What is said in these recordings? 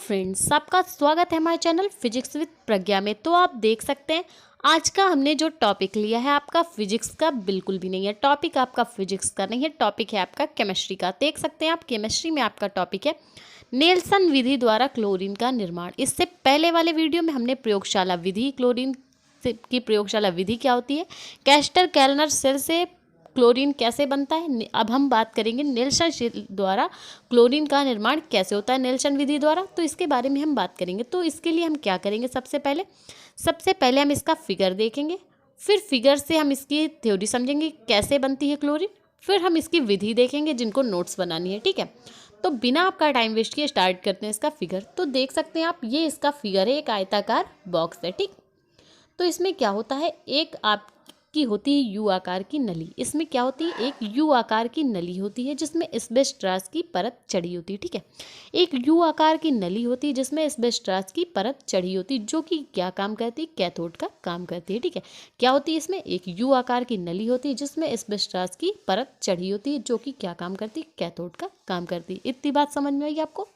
Friends, आपका स्वागत है हमारे चैनल फिजिक्स विद प्रज्ञा में। तो आप देख सकते हैं आज का हमने जो टॉपिक लिया है आपका फिजिक्स का बिल्कुल भी नहीं है। टॉपिक आपका फिजिक्स का नहीं है, टॉपिक है आपका केमिस्ट्री का। देख सकते हैं आप केमिस्ट्री में आपका टॉपिक है नेल्सन विधि द्वारा क्लोरीन का निर्माण। इससे पहले वाले वीडियो में हमने प्रयोगशाला विधि, क्लोरीन की प्रयोगशाला विधि क्या होती है, कैस्टर कैलनर सेल से क्लोरीन कैसे बनता है। अब हम बात करेंगे नेल्सन द्वारा क्लोरीन का निर्माण कैसे होता है नेल्सन विधि द्वारा, तो इसके बारे में हम बात करेंगे। तो इसके लिए हम क्या करेंगे, सबसे पहले हम इसका फिगर देखेंगे, फिर फिगर से हम इसकी थ्योरी समझेंगे कैसे बनती है क्लोरीन, फिर हम इसकी विधि देखेंगे जिनको नोट्स बनानी है। ठीक है, तो बिना आपका टाइम वेस्ट किए स्टार्ट करते हैं इसका फिगर। तो देख सकते हैं आप, ये इसका फिगर है, एक आयताकार बॉक्स है। ठीक, तो इसमें क्या होता है, एक आपकी होती है यू आकार की नली। इसमें क्या होती है, एक यू आकार की नली होती है जिसमें एस्बेस्टॉस की परत चढ़ी होती है। ठीक है, एक यू आकार की नली होती है जिसमें एस्बेस्टॉस की परत चढ़ी होती है, जो कि क्या काम करती है, कैथोड का काम करती है। ठीक है, क्या होती है, इसमें एक यू आकार की नली होती है जिसमें एस्बेस्टॉस की परत चढ़ी होती है, जो कि क्या काम करती है, कैथोड का काम करती है। इतनी बात समझ में आई आपको।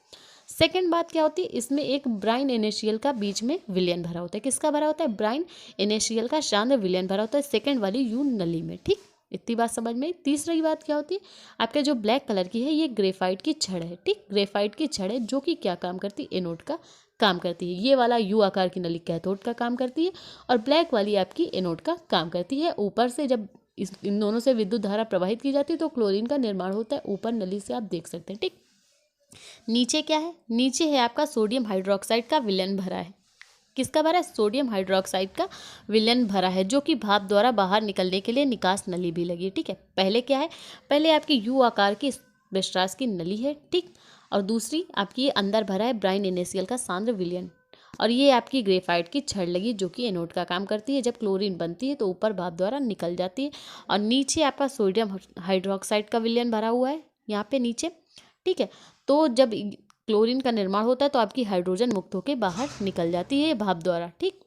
सेकेंड बात क्या होती है, इसमें एक ब्राइन इनिशियल का बीच में विलयन भरा होता है। किसका भरा होता है, ब्राइन इनिशियल का शांत विलयन भरा होता है सेकेंड वाली यू नली में। ठीक, इतनी बात समझ में। तीसरी बात क्या होती है, आपके जो ब्लैक कलर की है ये ग्रेफाइट की छड़ है। ठीक, ग्रेफाइट की छड़ है जो कि क्या काम करती है, एनोड का काम करती है। ये वाला यू आकार की नली कैथोड का काम करती है और ब्लैक वाली आपकी एनोड का काम करती है। ऊपर से जब इन दोनों से विद्युत धारा प्रवाहित की जाती है तो क्लोरीन का निर्माण होता है, ऊपर नली से आप देख सकते हैं। ठीक, नीचे क्या है, नीचे है आपका सोडियम हाइड्रोक्साइड का विलयन भरा है। किसका भरा है, सोडियम हाइड्रोक्साइड का विलयन भरा है, जो कि भाप द्वारा बाहर निकलने के लिए निकास नली भी लगी है। ठीक है, पहले क्या है, पहले आपकी यू आकार की एस्बेस्टॉस की नली है। ठीक, और दूसरी आपकी अंदर भरा है ब्राइन इनिशियल का सांद्र विलयन, और ये आपकी ग्रेफाइट की छड़ लगी जो कि एनोड का काम करती है। जब क्लोरीन बनती है तो ऊपर भाप द्वारा निकल जाती है, और नीचे आपका सोडियम हाइड्रोक्साइड का विलयन भरा हुआ है यहाँ पे नीचे। ठीक है, तो जब क्लोरीन का निर्माण होता है तो आपकी हाइड्रोजन मुक्त होकर बाहर निकल जाती है भाप द्वारा। ठीक,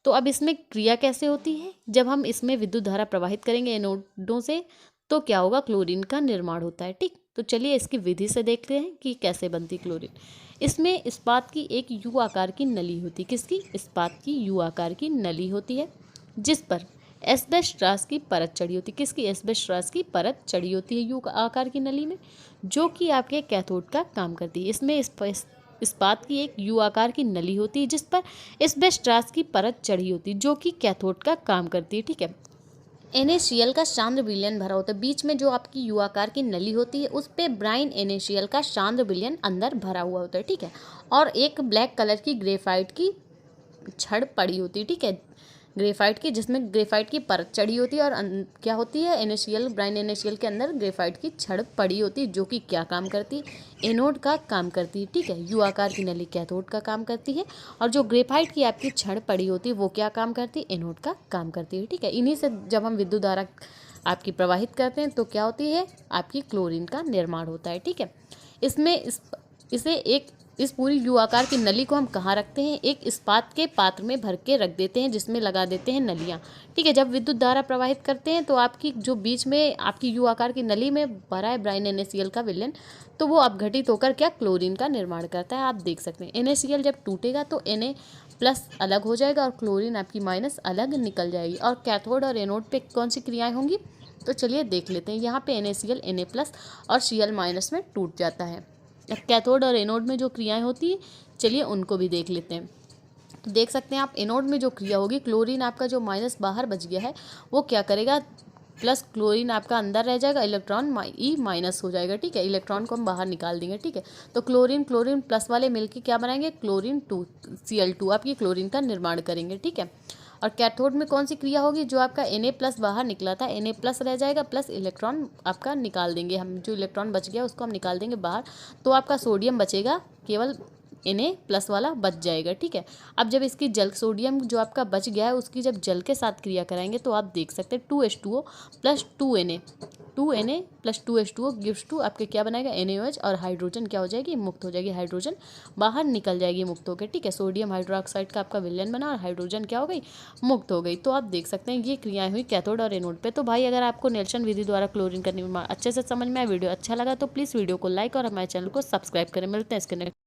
तो अब इसमें क्रिया कैसे होती है, जब हम इसमें विद्युत धारा प्रवाहित करेंगे एनोडों से तो क्या होगा, क्लोरीन का निर्माण होता है। ठीक, तो चलिए इसकी विधि से देखते हैं कि कैसे बनती क्लोरीन। इसमें इस्पात की एक यू आकार की नली होती है। किसकी, इस्पात की यू आकार की नली होती है जिस पर एस्बेस्टॉस की परत चढ़ी होती है। किसकी, एस्बेस्टॉस की परत चढ़ी होती है यू आकार की नली में, जो कि आपके कैथोड का काम करती है। इसमें इस्पात की एक यू आकार की नली होती है जिस पर एस्बेस्टॉस की परत चढ़ी होती है, जो कि कैथोड का काम करती है। ठीक है, NaCl का सांद्र विलयन भरा होता है। बीच में जो आपकी यू आकार की नली होती है उस पे ब्राइन NaCl का सांद्र विलयन अंदर भरा हुआ होता है। ठीक है, और एक ब्लैक कलर की ग्रेफाइट की छड़ पड़ी होती है। ठीक है, ग्रेफाइट की, जिसमें ग्रेफाइट की परत चढ़ी होती है और क्या होती है, NaCl ब्राइन NaCl के अंदर ग्रेफाइट की छड़ पड़ी होती है, जो कि क्या काम करती है, एनोड का काम करती है। ठीक है, यू आकार की नली कैथोड का काम करती है, और जो ग्रेफाइट की आपकी छड़ पड़ी होती है वो क्या काम करती है, एनोड का काम करती है। ठीक है, इन्हीं से जब हम विद्युत धारा आपकी प्रवाहित करते हैं तो क्या होती है, आपकी क्लोरीन का निर्माण होता है। ठीक है, इसमें इसे इस पूरी यू आकार की नली को हम कहाँ रखते हैं, एक इस्पात के पात्र में भर के रख देते हैं जिसमें लगा देते हैं नलियाँ। ठीक है, जब विद्युत धारा प्रवाहित करते हैं तो आपकी जो बीच में आपकी यू आकार की नली में भरा है ब्राइन NaCl का विलयन, तो वो अपघटित होकर क्या, क्लोरीन का निर्माण करता है। आप देख सकते हैं NaCl जब टूटेगा तो Na+ अलग हो जाएगा और क्लोरीन आपकी माइनस अलग निकल जाएगी। और कैथोड और एनोड पे कौन सी क्रियाएँ होंगी, तो चलिए देख लेते हैं। यहाँ पे NaCl Na+ और Cl- में टूट जाता है। अब कैथोड और एनोड में जो क्रियाएं होती है, चलिए उनको भी देख लेते हैं। तो देख सकते हैं आप, एनोड में जो क्रिया होगी, क्लोरीन आपका जो माइनस बाहर बच गया है वो क्या करेगा, प्लस क्लोरीन आपका अंदर रह जाएगा, इलेक्ट्रॉन E- हो जाएगा। ठीक है, इलेक्ट्रॉन को हम बाहर निकाल देंगे। ठीक है, तो क्लोरीन प्लस वाले मिलके क्या बनाएंगे, क्लोरीन 2 Cl2 आपकी क्लोरीन का निर्माण करेंगे। ठीक है, और कैथोड में कौन सी क्रिया होगी, जो आपका Na+ बाहर निकला था, Na+ रह जाएगा, प्लस इलेक्ट्रॉन आपका निकाल देंगे हम, जो इलेक्ट्रॉन बच गया उसको हम निकाल देंगे बाहर, तो आपका सोडियम बचेगा, केवल Na+ वाला बच जाएगा। ठीक है, अब जब इसकी सोडियम जो आपका बच गया है उसकी जब जल के साथ क्रिया कराएंगे तो आप देख सकते हैं 2H2O plus 2Na plus 2H2O gives to आपके क्या बनाएगा, NaOH, और हाइड्रोजन क्या हो जाएगी, मुक्त हो जाएगी, हाइड्रोजन बाहर निकल जाएगी मुक्त होकर। ठीक है, सोडियम हाइड्रोक्साइड का आपका विलयन बना और हाइड्रोजन क्या हो गई, मुक्त हो गई। तो आप देख सकते हैं ये क्रियाएं हुई कैथोड और एनोड पे। तो भाई अगर आपको नेल्सन विधि द्वारा क्लोरीन का निर्माण अच्छे से समझ में आया, वीडियो अच्छा लगा तो प्लीज़ वीडियो को लाइक और हमारे चैनल को सब्सक्राइब करें। मिलते हैं इसके नेक्स्ट